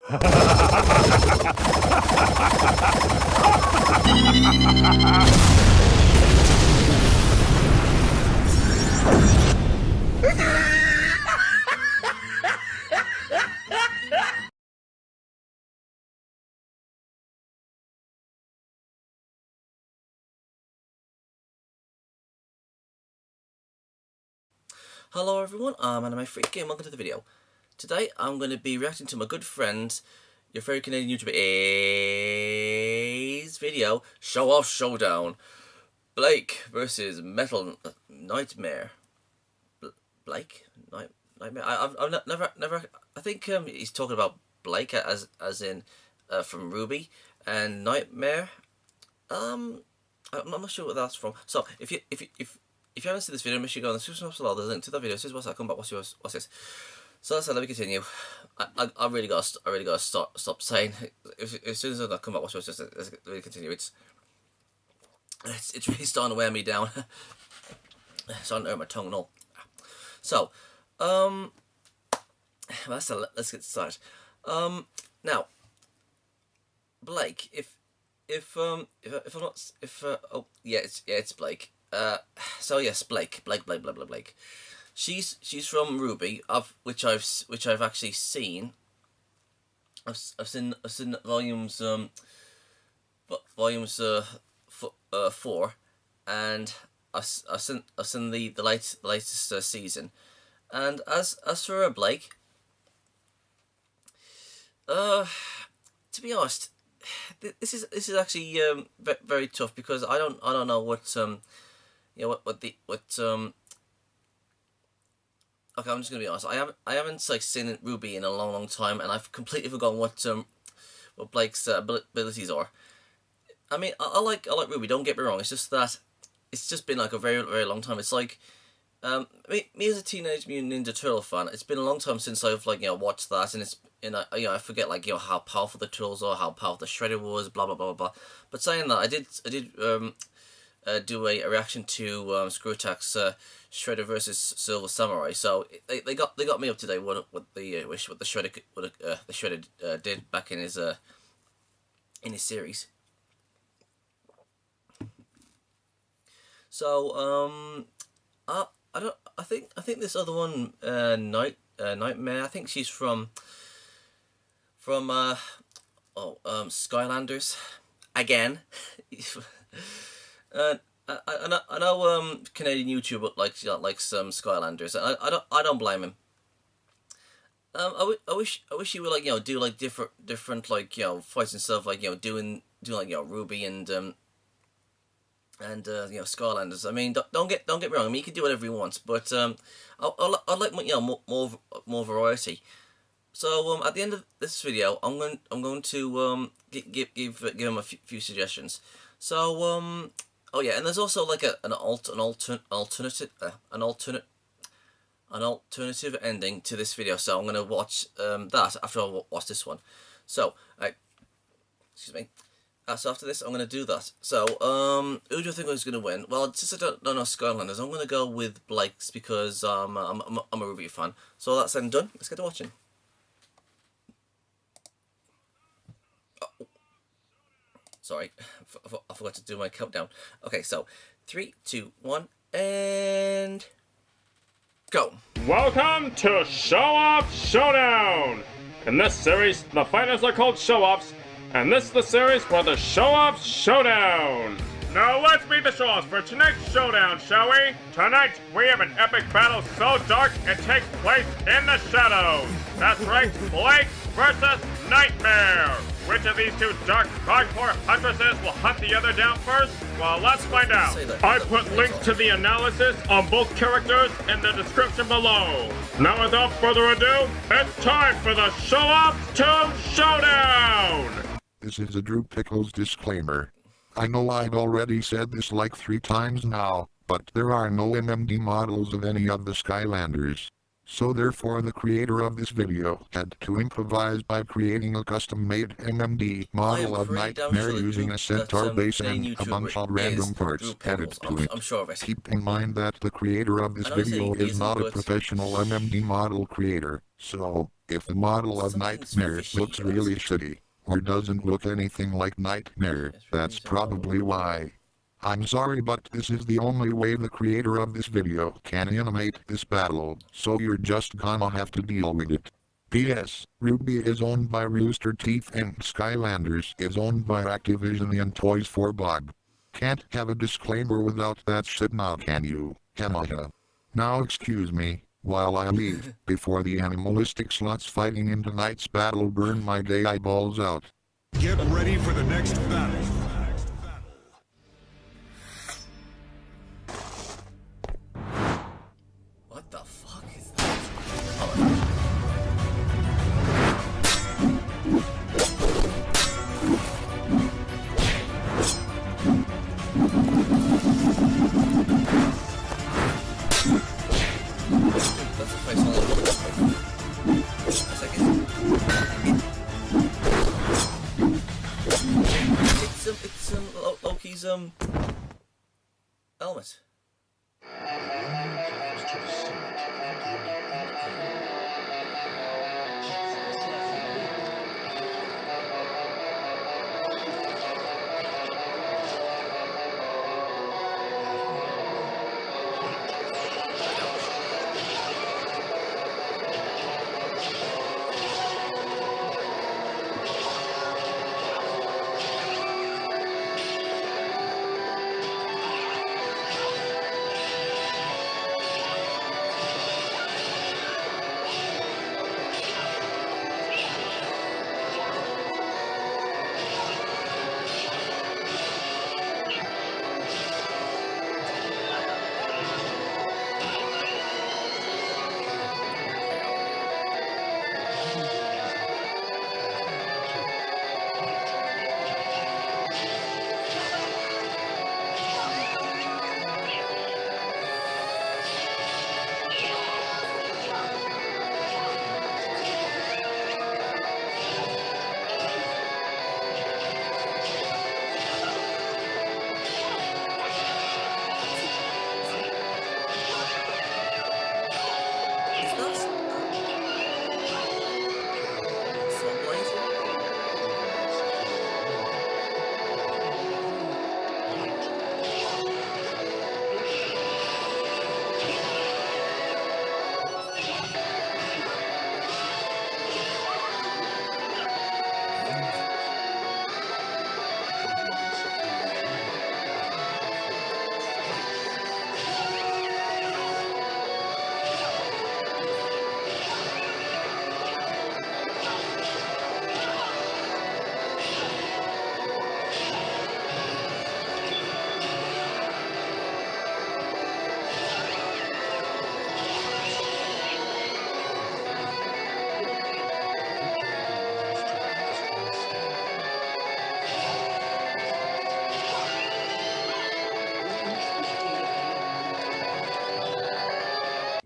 Hello everyone, I'm Anime Freak and welcome to the video. Today I'm going to be reacting to my good friend, your favourite Canadian YouTuber A's video, Show Off Showdown. Blake versus Metal Nightmare. Blake? Nightmare? I've never, I think he's talking about Blake as in from Ruby, and Nightmare. I'm not sure what that's from. So if you haven't seen this video, make sure you go on the description box below. There's a link to that video. It says what's that? Come back. What's this? So that's it. Let me continue. I really gotta stop saying. As soon as I come back, what's this? Let me continue. It's really starting to wear me down. It's starting to hurt my tongue and all. So let's get started. Now, Blake. It's Blake. So yes, Blake. She's from Ruby, which I've actually seen. I've seen volumes 4, and I've seen the latest season. And as for Blake, to be honest, this is actually very tough, because I don't know what okay, I'm just gonna be honest. I haven't like seen Ruby in a long time, and I've completely forgotten what Blake's abilities are. I mean, I like Ruby. Don't get me wrong. It's just that it's just been like a very long time. It's like me as a Teenage Mutant Ninja Turtle fan. It's been a long time since I've watched that, and I forget how powerful the turtles are, how powerful the Shredder was, blah blah blah blah. But saying that, I did do a reaction to Screw Attack's Shredder versus Silver Samurai. So they got me up to date what the Shredder did back in his series. So I think this other one, Nightmare. I think she's from Skylanders again. I know Canadian YouTuber likes some Skylanders. I don't blame him. I wish he would do different fights and stuff, doing Ruby and Skylanders. I mean, don't get me wrong. I mean, he can do whatever he wants, but I'd like more variety. So at the end of this video, I'm going to give him a few suggestions. So oh yeah, and there's also like an alternative ending to this video. So I'm gonna watch that after I watch this one. So excuse me. So after this, I'm gonna do that. So who do you think is gonna win? Well, since I don't know Skylanders, I'm gonna go with Blake's, because I'm a Ruby fan. So that's then done. Let's get to watching. Sorry, I forgot to do my countdown. Okay, so 3, 2, 1, and go. Welcome to Show Off Showdown! In this series, the fighters are called show-offs, and this is the series for the Show Off Showdown! Now let's meet the show-offs for tonight's showdown, shall we? Tonight, we have an epic battle so dark it takes place in the shadows. That's right, Blake versus Nightmare. Which of these two dark, hardcore huntresses will hunt the other down first? Well, let's find out. I put links to the analysis on both characters in the description below. Now without further ado, it's time for the Show Off to Showdown! This is a Drew Pickles disclaimer. I know I've already said this like 3 times now, but there are no MMD models of any of the Skylanders. So therefore the creator of this video had to improvise by creating a custom-made MMD model of Nightmare using a centaur base and a bunch of random parts added to it. Keep in mind that the creator of this video is not a professional MMD model creator. So, if the model of Something's Nightmare fishy, looks guys. really shitty, or doesn't look anything like Nightmare, that's probably why. I'm sorry, but this is the only way the creator of this video can animate this battle, so you're just gonna have to deal with it. P.S. Ruby is owned by Rooster Teeth and Skylanders is owned by Activision and Toys for Bob. Can't have a disclaimer without that shit now, can you? Hamaha. Now excuse me, while I leave, before the animalistic sluts fighting in tonight's battle burn my gay eyeballs out. Get ready for the next battle. What the fuck is that? Oh, that's a face on the a second. It's Loki's helmet.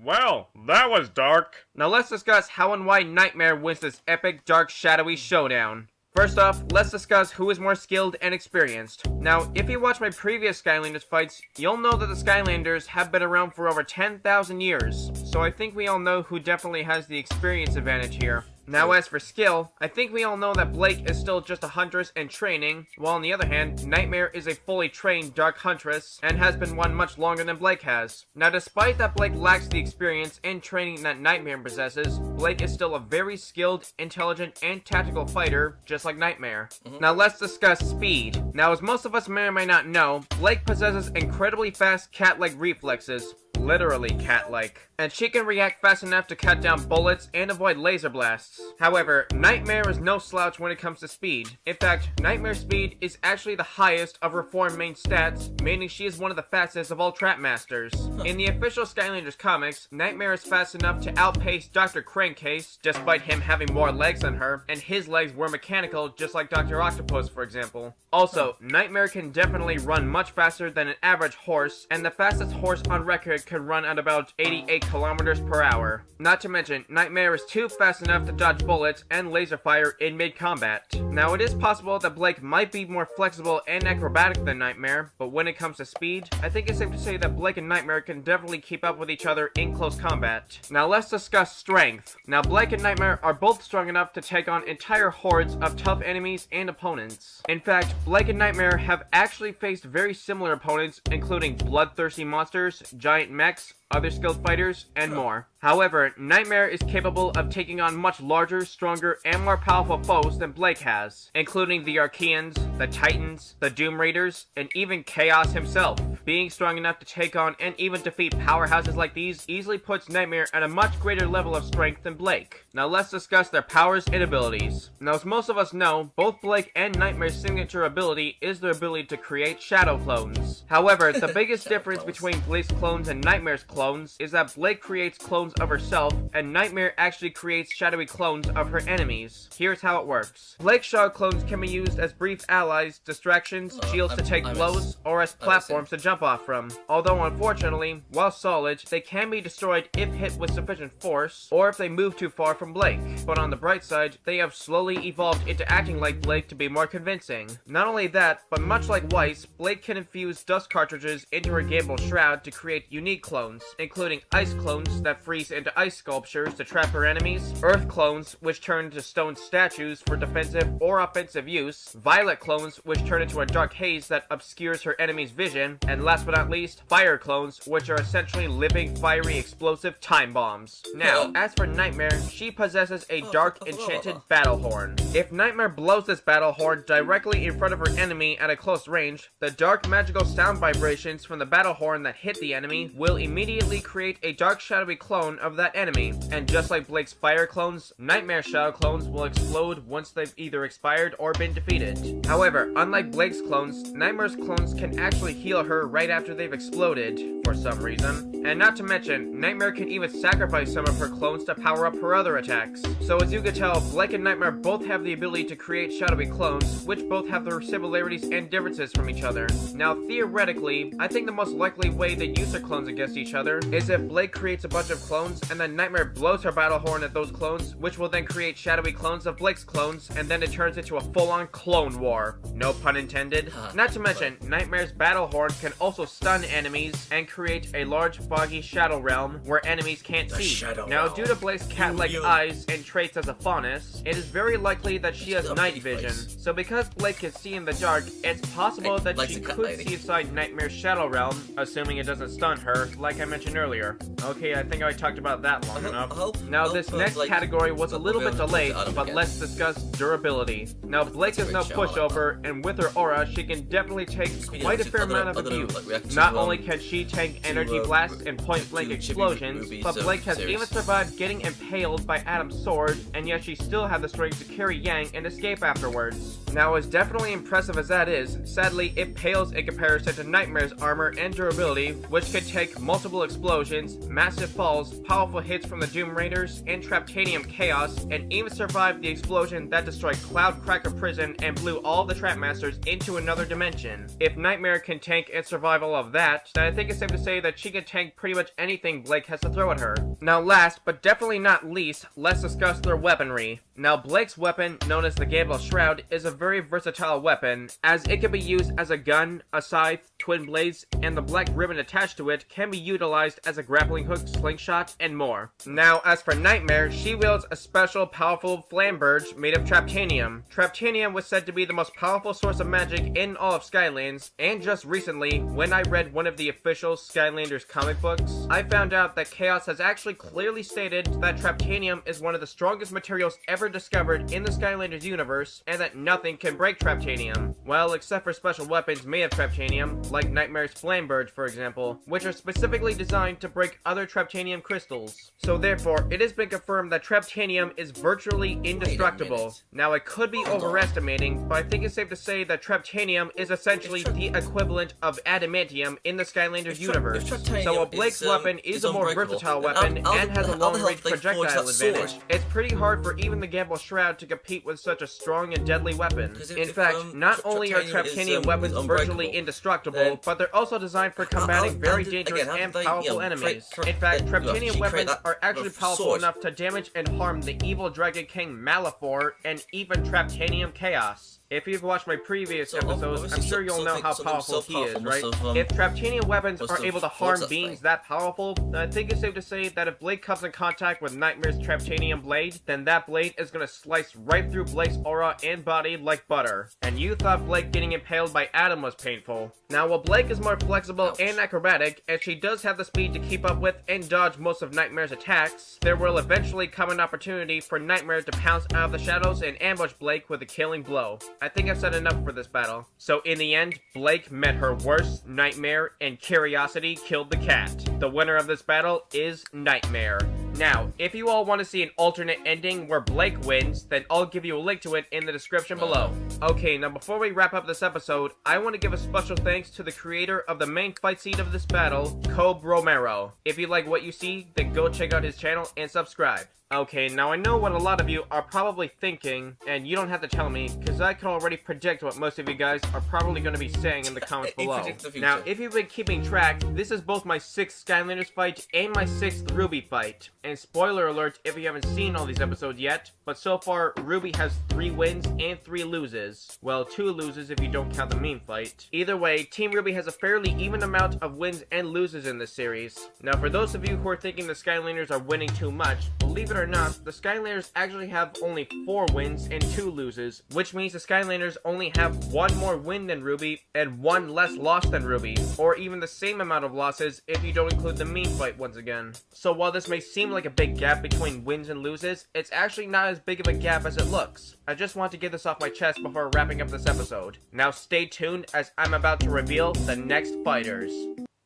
Well, that was dark. Now let's discuss how and why Nightmare wins this epic, dark, shadowy showdown. First off, let's discuss who is more skilled and experienced. Now, if you watch my previous Skylanders fights, you'll know that the Skylanders have been around for over 10,000 years, so I think we all know who definitely has the experience advantage here. Now as for skill, I think we all know that Blake is still just a huntress in training, while on the other hand, Nightmare is a fully trained Dark Huntress, and has been one much longer than Blake has. Now despite that Blake lacks the experience and training that Nightmare possesses, Blake is still a very skilled, intelligent, and tactical fighter, just like Nightmare. Now let's discuss speed. Now as most of us may or may not know, Blake possesses incredibly fast cat-like reflexes, literally cat-like, and she can react fast enough to cut down bullets and avoid laser blasts. However, Nightmare is no slouch when it comes to speed. In fact, Nightmare's speed is actually the highest of her four main stats, meaning she is one of the fastest of all Trap Masters. In the official Skylanders comics, Nightmare is fast enough to outpace Dr. Crankcase, despite him having more legs than her, and his legs were mechanical just like Dr. Octopus, for example. Also, Nightmare can definitely run much faster than an average horse, and the fastest horse on record can run at about 88 kilometers per hour. Not to mention, Nightmare is too fast enough to dodge bullets and laser fire in mid-combat. Now, it is possible that Blake might be more flexible and acrobatic than Nightmare, but when it comes to speed, I think it's safe to say that Blake and Nightmare can definitely keep up with each other in close combat. Now, let's discuss strength. Now, Blake and Nightmare are both strong enough to take on entire hordes of tough enemies and opponents. In fact, Blake and Nightmare have actually faced very similar opponents, including bloodthirsty monsters, giant mechs, other skilled fighters, and more. However, Nightmare is capable of taking on much larger, stronger, and more powerful foes than Blake has, including the Archaeans, the Titans, the Doom Raiders, and even Chaos himself. Being strong enough to take on and even defeat powerhouses like these easily puts Nightmare at a much greater level of strength than Blake. Now let's discuss their powers and abilities. Now, as most of us know, both Blake and Nightmare's signature ability is their ability to create shadow clones. However, the biggest difference between Blake's clones and Nightmare's clones is that Blake creates clones of herself, and Nightmare actually creates shadowy clones of her enemies. Here's how it works. Blake's shadow clones can be used as brief allies, distractions, shields to take blows, or as platforms to jump off from. Although unfortunately, while solid, they can be destroyed if hit with sufficient force, or if they move too far from Blake. But on the bright side, they have slowly evolved into acting like Blake to be more convincing. Not only that, but much like Weiss, Blake can infuse dust cartridges into her gamble shroud to create unique clones, including ice clones that freeze into ice sculptures to trap her enemies, earth clones which turn into stone statues for defensive or offensive use, violet clones which turn into a dark haze that obscures her enemy's vision, and last but not least, fire clones which are essentially living, fiery, explosive time bombs. Now, as for Nightmare, she possesses a dark, enchanted battle horn. If Nightmare blows this battle horn directly in front of her enemy at a close range, the dark magical sound vibrations from the battle horn that hit the enemy will immediately create a dark shadowy clone of that enemy, and just like Blake's fire clones, Nightmare shadow clones will explode once they've either expired or been defeated. However, unlike Blake's clones, Nightmare's clones can actually heal her right after they've exploded, for some reason. And not to mention, Nightmare can even sacrifice some of her clones to power up her other attacks. So as you can tell, Blake and Nightmare both have the ability to create shadowy clones, which both have their similarities and differences from each other. Now theoretically, I think the most likely way they use their clones against each other is if Blake creates a bunch of clones and then Nightmare blows her battle horn at those clones, which will then create shadowy clones of Blake's clones, and then it turns into a full-on clone war. No pun intended. Not to mention, Nightmare's battle horn can also stun enemies and create a large foggy shadow realm where enemies can't see. Now, due to Blake's cat-like eyes and traits as a faunus, it is very likely that she has night vision. So because Blake can see in the dark, it's possible that she could see inside Nightmare's shadow realm, assuming it doesn't stun her, like I mentioned earlier. Okay, I think I talked about that long enough. Now, this next category was a little bit delayed, but let's discuss durability. Now, Blake is no pushover, and with her aura, she can definitely take quite a fair amount of abuse. Not only can she tank energy blasts and point-blank explosions, but Blake has even survived getting impaled by Adam's sword, and yet she still had the strength to carry Yang and escape afterwards. Now, as definitely impressive as that is, sadly, it pales in comparison to Nightmare's armor and durability, which could take multiple explosions, massive falls, powerful hits from the Doom Raiders, and Traptanium Chaos, and even survived the explosion that destroyed Cloud Cracker Prison and blew all the Trapmasters into another dimension. If Nightmare can tank and survive all of that, then I think it's safe to say that she can tank pretty much anything Blake has to throw at her. Now last, but definitely not least, let's discuss their weaponry. Now Blake's weapon, known as the Gamble Shroud, is a very versatile weapon, as it can be used as a gun, a scythe, twin blades, and the black ribbon attached to it can be utilized as a grappling hook, slingshot, and more. Now as for Nightmare, she wields a special powerful flamberge made of Traptanium. Traptanium was said to be the most powerful source of magic in all of Skylands, and just recently, when I read one of the official Skylanders comic books, I found out that Chaos has actually clearly stated that Traptanium is one of the strongest materials ever discovered in the Skylanders universe, and that nothing can break Traptanium. Well, except for special weapons made of Traptanium, like Nightmare's Flamberge, for example, which are specifically designed to break other Traptanium crystals. So therefore, it has been confirmed that Traptanium is virtually indestructible. Now, I could be overestimating, but I think it's safe to say that Traptanium is essentially the equivalent of adamantium in the Skylanders universe. So while Blake's weapon is a more versatile weapon and has a long-range projectile advantage, it's pretty hard for even the Gamble Shroud to compete with such a strong and deadly weapon. In fact, not only are Traptanium weapons virtually indestructible, but they're also designed for combating very dangerous and powerful enemies. In fact, Traptanian weapons are actually powerful sword. enough to damage and harm the evil Dragon King Malefor and even Traptanium Chaos. If you've watched my previous episodes, I'm sure you'll know how powerful he is, right? If Traptanian weapons are able to harm beings that powerful, I think it's safe to say that if Blake comes in contact with Nightmare's Traptanian blade, then that blade is gonna slice right through Blake's aura and body like butter. And you thought Blake getting impaled by Adam was painful. Now, while Blake is more flexible and acrobatic, and she does have the speed to keep up with and dodge most of Nightmare's attacks, there will eventually come an opportunity for Nightmare to pounce out of the shadows and ambush Blake with a killing blow. I think I've said enough for this battle. So in the end, Blake met her worst Nightmare, and Curiosity killed the cat. The winner of this battle is Nightmare. Now, if you all want to see an alternate ending where Blake wins, then I'll give you a link to it in the description below. Okay, now before we wrap up this episode, I want to give a special thanks to the creator of the main fight scene of this battle, Cobb Romero. If you like what you see, then go check out his channel and subscribe. Okay, now I know what a lot of you are probably thinking, and you don't have to tell me, because I can already predict what most of you guys are probably going to be saying in the comments below. Now, if you've been keeping track, this is both my 6th Skylanders fight and my 6th Ruby fight. And spoiler alert if you haven't seen all these episodes yet, but so far, Ruby has 3 wins and 3 loses. Well, 2 loses if you don't count the meme fight. Either way, Team Ruby has a fairly even amount of wins and loses in this series. Now, for those of you who are thinking the Skylanders are winning too much, believe it or not, the Skylanders actually have only 4 wins and 2 loses, which means the Skylanders only have 1 more win than Ruby and 1 less loss than Ruby, or even the same amount of losses if you don't include the meme fight once again. So while this may seem like a big gap between wins and loses, it's actually not as big of a gap as it looks. I just want to get this off my chest before wrapping up this episode. Now stay tuned as I'm about to reveal the next fighters.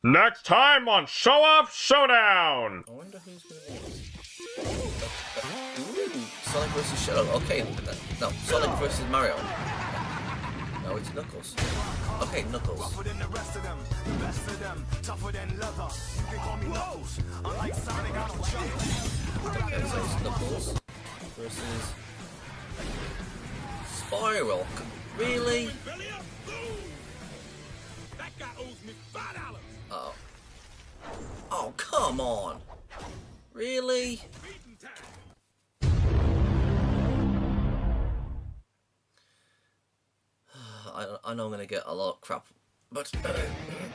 Next time on Show Off Showdown! I wonder who's gonna be. Ooh, Sonic vs. Shadow. Okay, no, Sonic vs. Mario. No, it's Knuckles. Okay, Knuckles. Okay, so it's Knuckles versus Spiral. Really? Uh-oh. Oh, come on. Really? I know I'm gonna get a lot of crap, but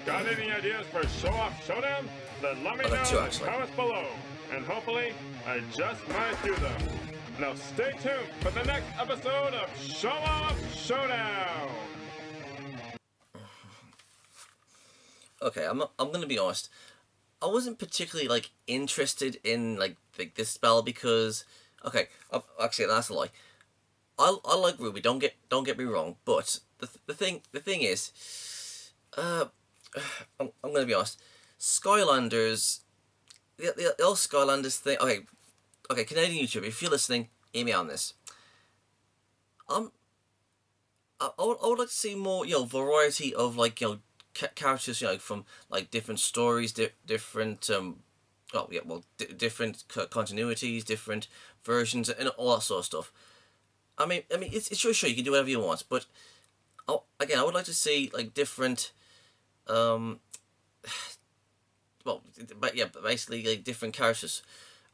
Got any ideas for Show Off Showdown? Then let me know in the comments below, and hopefully I just might do them. Now stay tuned for the next episode of Show Off Showdown. Okay, I'm gonna be honest. I wasn't particularly interested in this spell because actually that's a lie. I like Ruby. Don't get me wrong, but the thing is, I'm gonna be honest. Skylanders, the old Skylanders thing. Okay, Canadian YouTube, if you're listening, hear me on this. I would like to see more variety of characters from different stories, different different continuities, different versions, and all that sort of stuff. I mean, it's sure you can do whatever you want, but again, I would like to see different, basically different characters.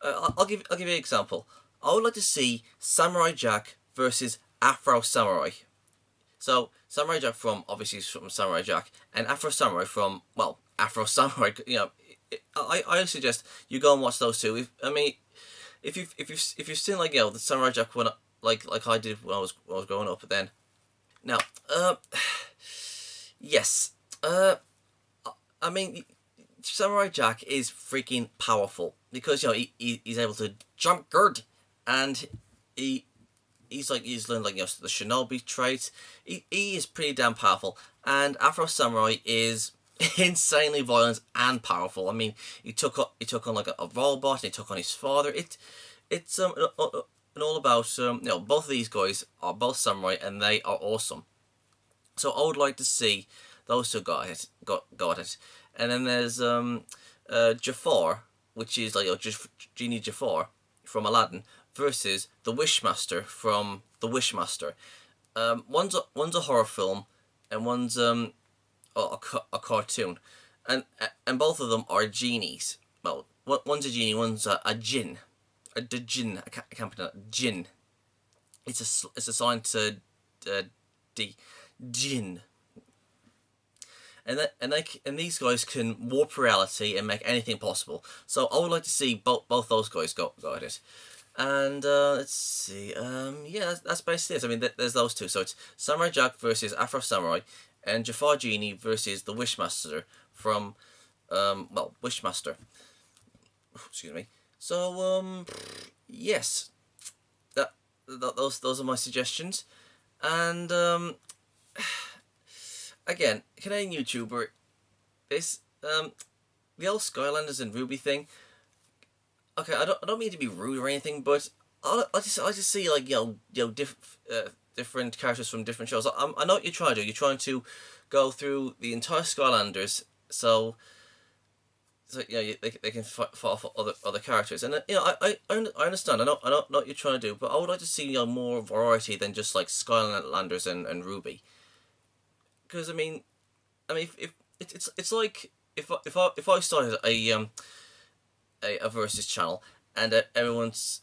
I'll give you an example. I would like to see Samurai Jack versus Afro Samurai. So Samurai Jack from Samurai Jack, and Afro Samurai from Afro Samurai. I suggest you go and watch those two. If you've seen the Samurai Jack one like I did when I was growing up, then now yes, Samurai Jack is freaking powerful because he's able to jump good, and he's learned the shinobi traits. He is pretty damn powerful, and Afro Samurai is insanely violent and powerful. He took on a robot, and he took on his father. It's all about both of these guys are both samurai, and they are awesome. So I would like to see those two got it. And then there's Jafar, which is Genie Jafar from Aladdin, versus the Wishmaster from the Wishmaster. One's a horror film, and one's a cartoon. and both of them are genies. Well, one's a genie, one's a djinn. The djinn, I can't pronounce it. Djinn. It's assigned to djinn. And these guys can warp reality and make anything possible. So I would like to see both those guys go at it. And let's see. Yeah, that's basically it. I mean, there's those two. So it's Samurai Jack versus Afro Samurai, and Jafar Genie versus the Wishmaster from Wishmaster. Excuse me. So yes, those are my suggestions, and again, Canadian YouTuber, this the old Skylanders and Ruby thing. Okay, I don't mean to be rude or anything, but I just see like different characters from different shows. I know what you're trying to do. You're trying to go through the entire Skylanders, so they can fight off other characters, and I understand. I know what you're trying to do, but I would like to see more variety than just like Skylanders and Ruby. Because I mean, if it's like if I started a versus channel and everyone's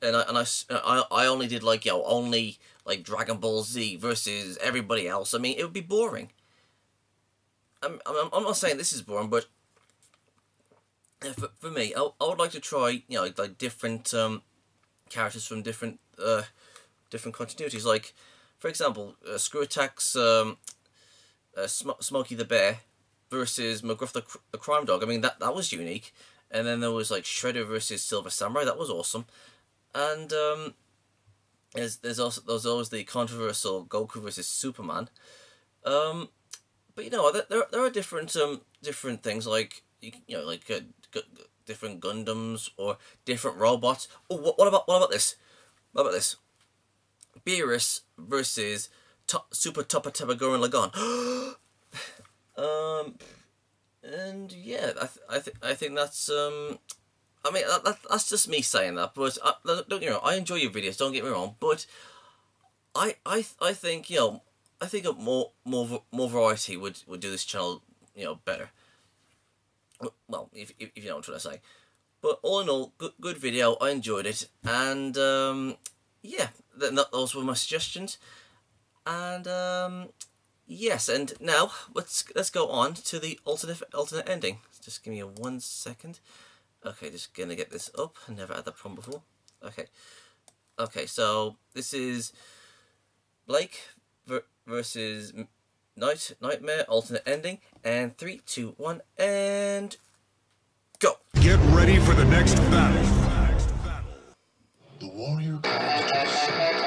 and I only did like only like Dragon Ball Z versus everybody else. I mean, it would be boring. I'm not saying this is boring, but for me, I would like to try like different characters from different continuities. Like, for example, Screw Attack's Smokey the Bear versus McGruff the Crime Dog. I mean, that was unique. And then there was like Shredder versus Silver Samurai. That was awesome. And there's always the controversial Goku versus Superman. But there are different things like different Gundams or different robots. Oh, what about this? What about this? Beerus versus Super Topper Gurren Lagann. And yeah, I think that's I mean that's just me saying that, but don't get me wrong, I enjoy your videos. Don't get me wrong, but I think I think more variety would do this channel better. Well, if you know what I'm trying to say. But all in all, good video. I enjoyed it, and yeah, those were my suggestions, and yes, and now let's go on to the alternate ending. Just give me 1 second. Okay, just gonna get this up. I never had that problem before. Okay, so this is Blake versus Nightmare alternate ending, and 3, 2, 1, and go. Get ready for the next battle. The warrior comes to the center.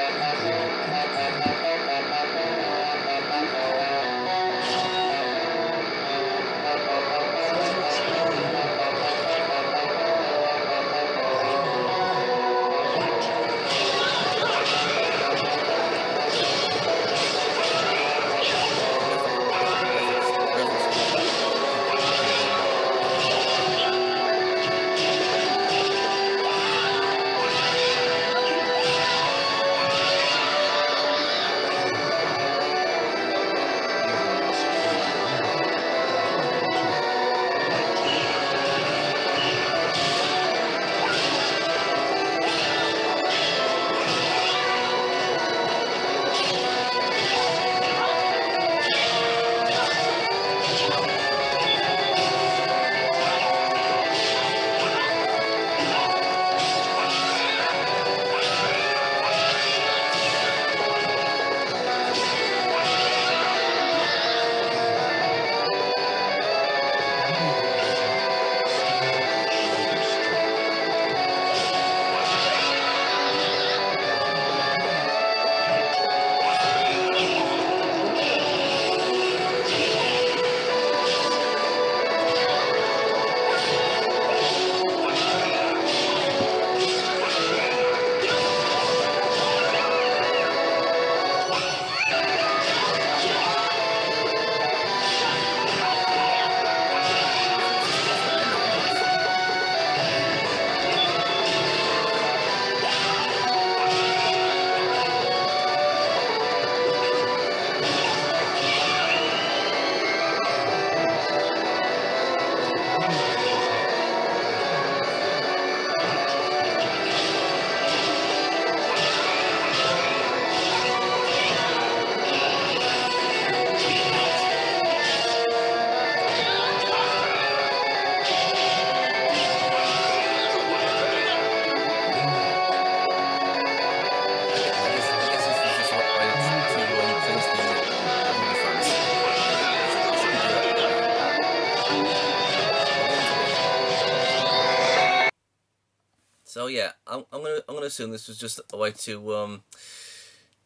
So yeah, I'm gonna assume this was just a way to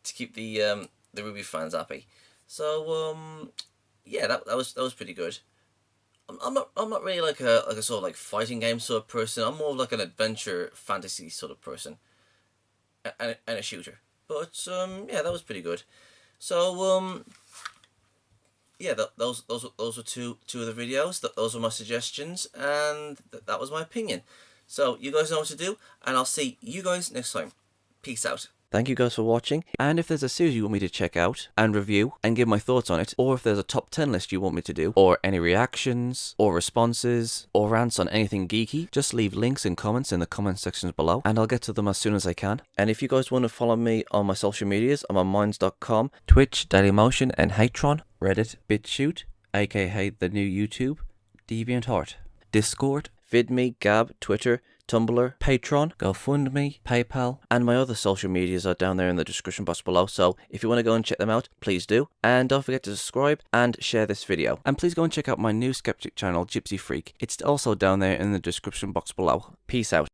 keep the Ruby fans happy. So yeah, that was pretty good. I'm not really like a sort of like fighting game sort of person. I'm more of like an adventure fantasy sort of person, and a shooter. But yeah, that was pretty good. So yeah, those were two of the videos. Those were my suggestions, and that was my opinion. So you guys know what to do, and I'll see you guys next time. Peace out. Thank you guys for watching, and if there's a series you want me to check out and review and give my thoughts on it, or if there's a top 10 list you want me to do, or any reactions, or responses, or rants on anything geeky, just leave links and comments in the comment sections below, and I'll get to them as soon as I can. And if you guys want to follow me on my social medias, I'm on minds.com, Twitch, Dailymotion, and Hatron, Reddit, BitChute, aka the new YouTube, DeviantArt, Discord, VidMe, Gab, Twitter, Tumblr, Patreon, GoFundMe, PayPal, and my other social medias are down there in the description box below, so if you want to go and check them out, please do. And don't forget to subscribe and share this video. And please go and check out my new skeptic channel, Gypsy Freak. It's also down there in the description box below. Peace out.